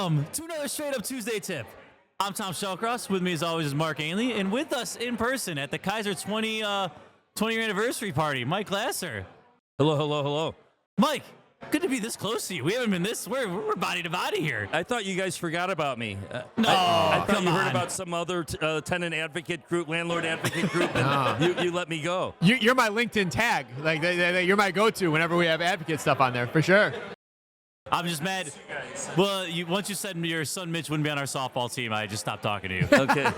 Welcome to another Straight Up Tuesday tip. I'm 𝗤𝘃𝗀𝗀. With me, as always, is Mark Ainley, and with us in person at the 𝗤𝘃𝗲𝗀𝗵𝗁 20-year anniversary party, Mike Lasser. Hello, hello, hello. Mike, good to be this close to you. We haven't been this. We're body to body here. I thought you guys forgot about me. No, I thought come you on. heard about some other tenant advocate group, landlord advocate group, and you let me go. You're my LinkedIn tag. Like you're my go-to whenever we have advocate stuff on there, for sure. I'm just mad. Well, once you said your son Mitch wouldn't be on our softball team, I just stopped talking to you. Okay.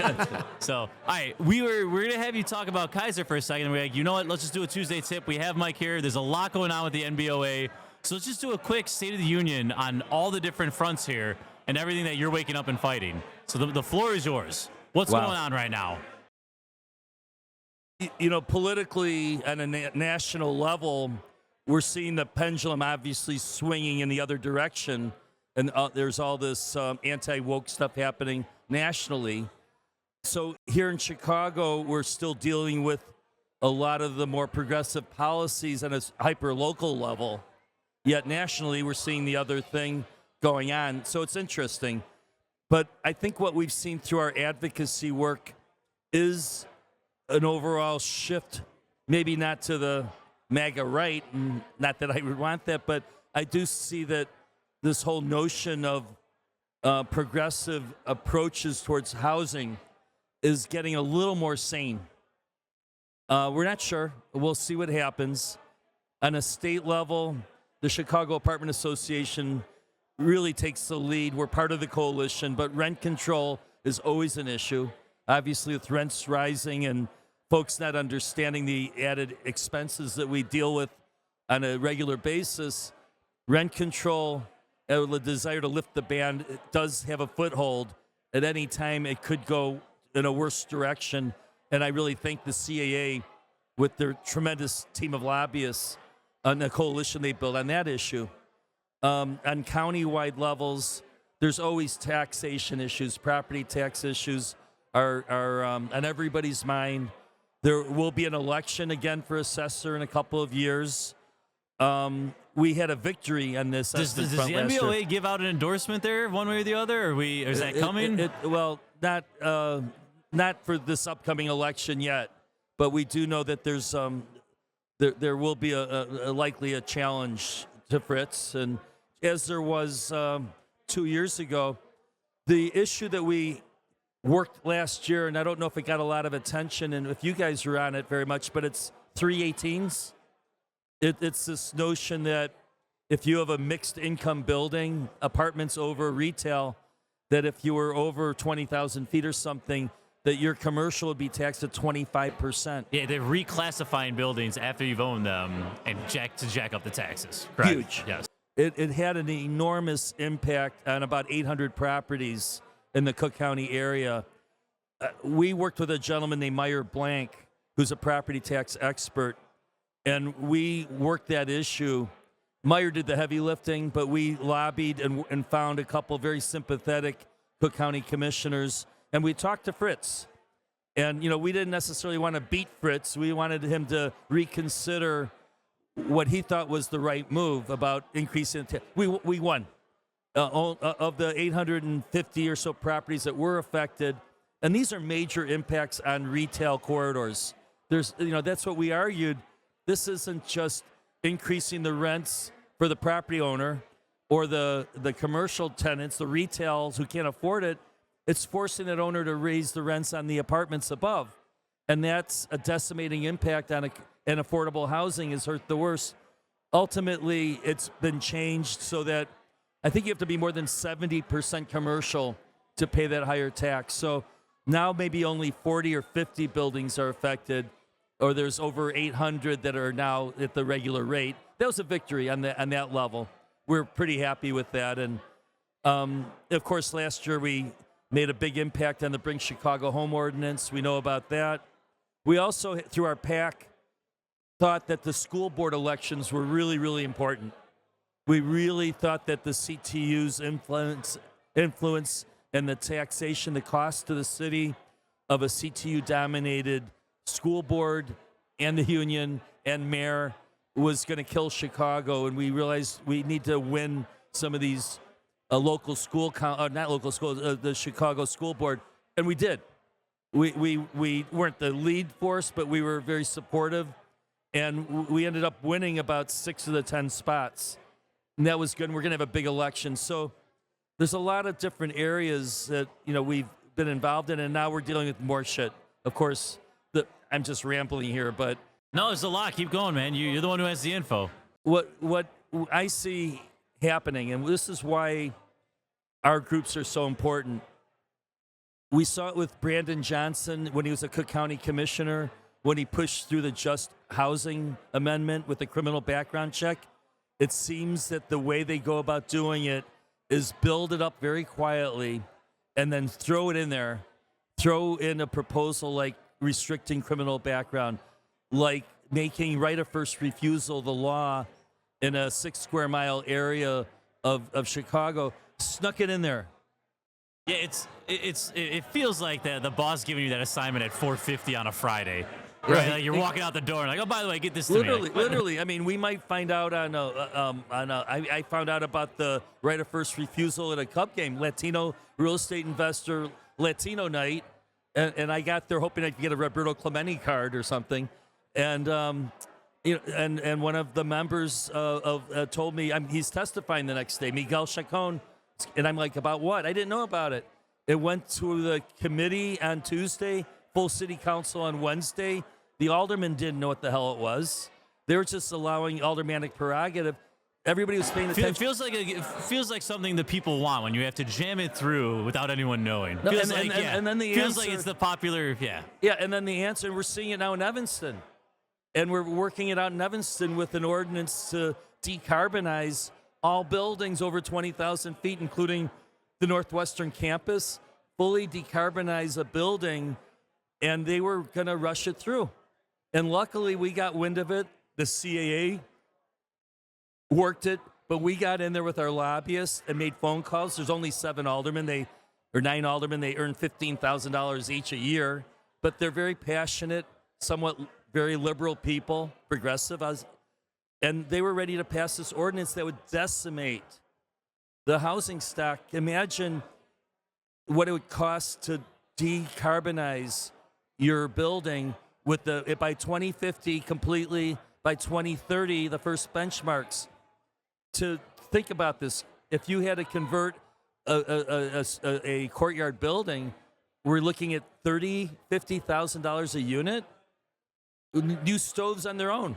So, all right, we're gonna have you talk about Kaiser for a second. We're like, you know what? Let's just do a Tuesday tip. We have Mike here. There's a lot going on with the NBOA, so let's just do a quick State of the Union on all the different fronts here and everything that you're waking up and fighting. So the floor is yours. What's Wow. going on right now? You know, politically on a national level, we're seeing the pendulum obviously swinging in the other direction, and there's all this anti-woke stuff happening nationally. So here in Chicago, we're still dealing with a lot of the more progressive policies on a hyper-local level, yet nationally we're seeing the other thing going on. So it's interesting. But I think what we've seen through our advocacy work is an overall shift, maybe not to the MAGA right, and not that I would want that, but I do see that this whole notion of progressive approaches towards housing is getting a little more sane. We're not sure. We'll see what happens. On a state level, the Chicago Apartment Association really takes the lead. We're part of the coalition, but rent control is always an issue. Obviously, with rents rising and folks not understanding the added expenses that we deal with on a regular basis, rent control, the desire to lift the ban, it does have a foothold. At any time, it could go in a worse direction. And I really thank the CAA with their tremendous team of lobbyists and the coalition they built on that issue. On county-wide levels, there's always taxation issues. Property tax issues are on everybody's mind. There will be an election again for assessor in a couple of years. We had a victory on this. Does the NBOA give out an endorsement there, one way or the other? Or is that coming? Well, not for this upcoming election yet, but we do know that there's there will be a likely a challenge to Fritz, and as there was 2 years ago, the issue that we worked last year, and I don't know if it got a lot of attention and if you guys were on it very much, but it's 318s. It's this notion that if you have a mixed income building, apartments over retail, that if you were over 20,000 feet or something, that your commercial would be taxed at 25%. Yeah, they're reclassifying buildings after you've owned them and jack up the taxes. Correct? Huge. Yes. It had an enormous impact on about 800 properties in the Cook County area. We worked with a gentleman named 𝗫𝗲𝗵𝗁, who's a property tax expert, and we worked that issue. Meyer did the heavy lifting, but we lobbied and found a couple very sympathetic Cook County commissioners, and we talked to Fritz. And, you know, we didn't necessarily want to beat Fritz. We wanted him to reconsider what he thought was the right move about increasing. We won. Of the 850 or so properties that were affected, and these are major impacts on retail corridors. That's what we argued. This isn't just increasing the rents for the property owner or the commercial tenants, the retails who can't afford it. It's forcing that owner to raise the rents on the apartments above, and that's a decimating impact on and affordable housing is hurt the worst. Ultimately, it's been changed so that I think you have to be more than 70% commercial to pay that higher tax. So now maybe only 40 or 50 buildings are affected, or there's over 800 that are now at the regular rate. That was a victory on that level. We're pretty happy with that. And, of course, last year we made a big impact on the Bring Chicago Home Ordinance. We know about that. We also, through our PAC, thought that the school board elections were really, really important. We really thought that the CTU's influence and the taxation, the cost to the city of a CTU-dominated school board and the union and mayor was going to kill Chicago, and we realized we need to win some of these a local school, not local school, the Chicago School Board, and we did. We weren't the lead force, but we were very supportive, and we ended up winning about 6 of the 10 spots, and that was good. And we're going to have a big election, so there's a lot of different areas that we've been involved in, and now we're dealing with more shit. Of course, I'm just rambling here, but No, there's a lot. Keep going, man. You're the one who has the info. what I see happening, and this is why our groups are so important. We saw it with Brandon Johnson when he was a Cook County Commissioner, when he pushed through the Just Housing Amendment with the criminal background check. It seems that the way they go about doing it is build it up very quietly and then throw it in there. Throw in a proposal like restricting criminal background, like making right of first refusal the law in a 6 square mile area of Chicago. Snuck it in there. Yeah, it feels like the boss giving you that assignment at 4:50 on a Friday. Right, like you're walking out the door and like, oh, by the way, get this to me. Literally. I mean, we might find out I found out about the right of first refusal at a Cub game, Latino real estate investor Latino night, and I got there hoping I could get a Roberto Clemente card or something, and and one of the members told me he's testifying the next day, 𝗍𝘃𝗃𝗀𝗀𝗃, and I'm like, about what? I didn't know about it. It went to the committee on Tuesday, full city council on Wednesday. The aldermen didn't know what the hell it was. They were just allowing aldermanic prerogative. Everybody was paying attention. It feels like something that people want when you have to jam it through without anyone knowing. No, Feels and then the feels answer, like it's the popular, Yeah, and then the answer, and we're seeing it now in Evanston. And we're working it out in Evanston with an ordinance to decarbonize all buildings over 20,000 feet, including the Northwestern campus, fully decarbonize a building, and they were going to rush it through. And luckily, we got wind of it. The CAA worked it, but we got in there with our lobbyists and made phone calls. There's only 9 aldermen. They earn $15,000 each a year, but they're very passionate, somewhat very liberal people, progressive, and they were ready to pass this ordinance that would decimate the housing stock. Imagine what it would cost to decarbonize your building with by 2050 completely, by 2030 the first benchmarks. To think about this, if you had to convert a courtyard building, we're looking at $50,000 a unit. New stoves on their own.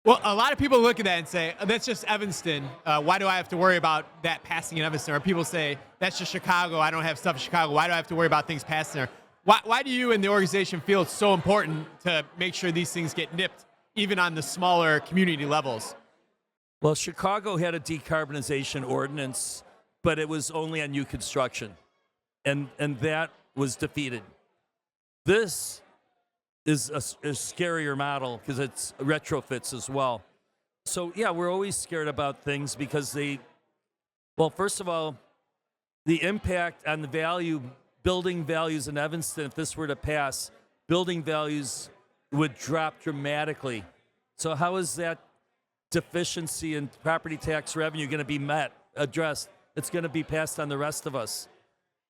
Well, a lot of people look at that and say, that's just Evanston. Why do I have to worry about that passing in Evanston? Or people say, that's just Chicago. I don't have stuff in Chicago. Why do I have to worry about things passing there? Why do you and the organization feel it's so important to make sure these things get nipped, even on the smaller community levels? Well, Chicago had a decarbonization ordinance, but it was only on new construction. And that was defeated. This is a scarier model because it's retrofits as well. So, yeah, we're always scared about things because first of all, the impact on the building values in Evanston, if this were to pass, building values would drop dramatically. So how is that deficiency in property tax revenue going to be addressed? It's going to be passed on the rest of us.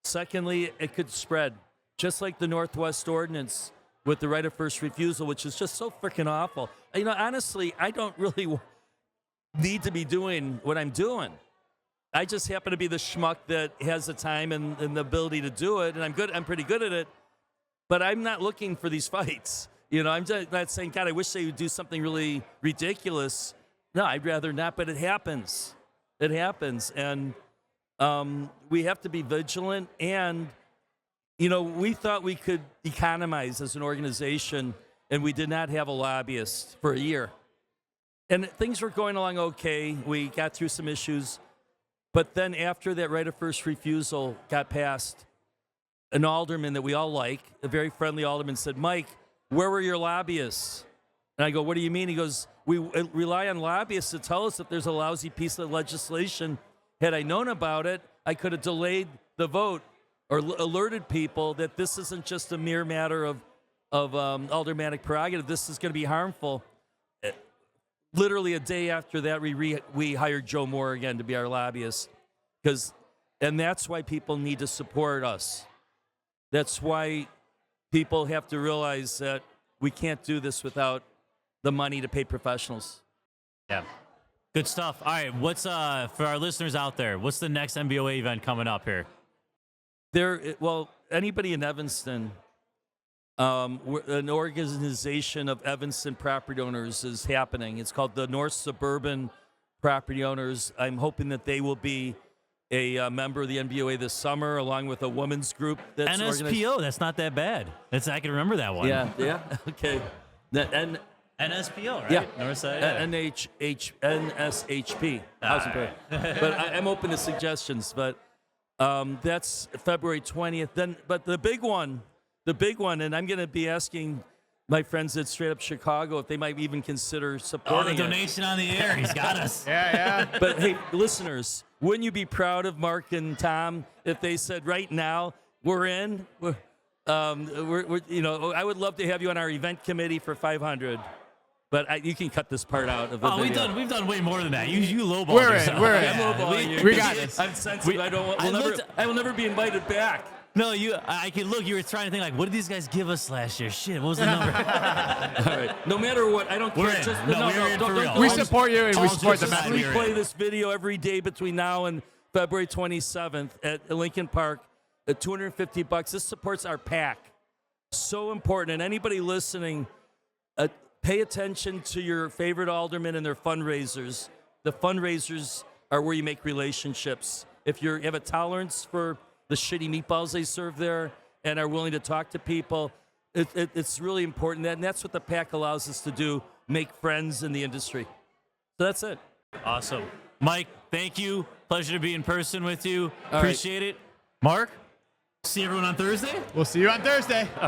Secondly, it could spread, just like the Northwest Ordinance with the right of first refusal, which is just so freaking awful. Honestly, I don't really need to be doing what I'm doing. I just happen to be the schmuck that has the time and the ability to do it, and I'm pretty good at it, but I'm not looking for these fights. I'm just not saying, God, I wish they would do something really ridiculous. No, I'd rather not, but it happens. It happens, and we have to be vigilant, and we thought we could economize as an organization, and we did not have a lobbyist for a year. And things were going along okay. We got through some issues. But then after that right of first refusal got passed, an alderman that we all like, a very friendly alderman, said, Mike, where were your lobbyists? And I go, what do you mean? He goes, we rely on lobbyists to tell us if there's a lousy piece of legislation. Had I known about it, I could have delayed the vote or alerted people that this isn't just a mere matter of aldermanic prerogative. This is going to be harmful. Literally a day after that, we hired Joe Moore again to be our lobbyist because And that's why people need to support us. That's why people have to realize that we can't do this without the money to pay professionals. Yeah. Good stuff. All right, what's for our listeners out there, what's the next NBOA event coming up here? Well, anybody in Evanston, an organization of Evanston property owners is happening. It's called the North Suburban Property Owners. I'm hoping that they will be a member of the NBOA this summer, along with a women's group that's NSPO. That's not that bad. I can remember that one. Yeah. Okay. NSPO, right? Yeah. Northside. NSHP. But I'm open to suggestions. But that's February 20th. But the big one, and I'm going to be asking my friends at Straight Up Chicago if they might even consider supporting the donation on the air. He's got us. Yeah. But hey, listeners, wouldn't you be proud of Mark and Tom if they said right now we're in? I would love to have you on our event committee for 500. But you can cut this part out of the video. We've done way more than that. You lowballed We're yourself. in. I'm lowballing you. We got this. I'm sensitive. I will never be invited back. No, I can look. You were trying to think like, what did these guys give us last year? Shit, what was the number? All right. No matter what, I don't care. We're in. We're in for real. We support you and we All support the jokes aside, message. we're Play in. this video every day between now and February 27th at Lincoln Park at $250. This supports our PAC. So important. And anybody listening, pay attention to your favorite aldermen and their fundraisers. The fundraisers are where you make relationships. If you have a tolerance for the shitty meatballs they serve there and are willing to talk to people, it's really important. And that's what the PAC allows us to do, make friends in the industry. So that's it. Awesome. Mike, thank you. Pleasure to be in person with you. All Appreciate it. Mark, see everyone on Thursday. We'll see you on Thursday. All right.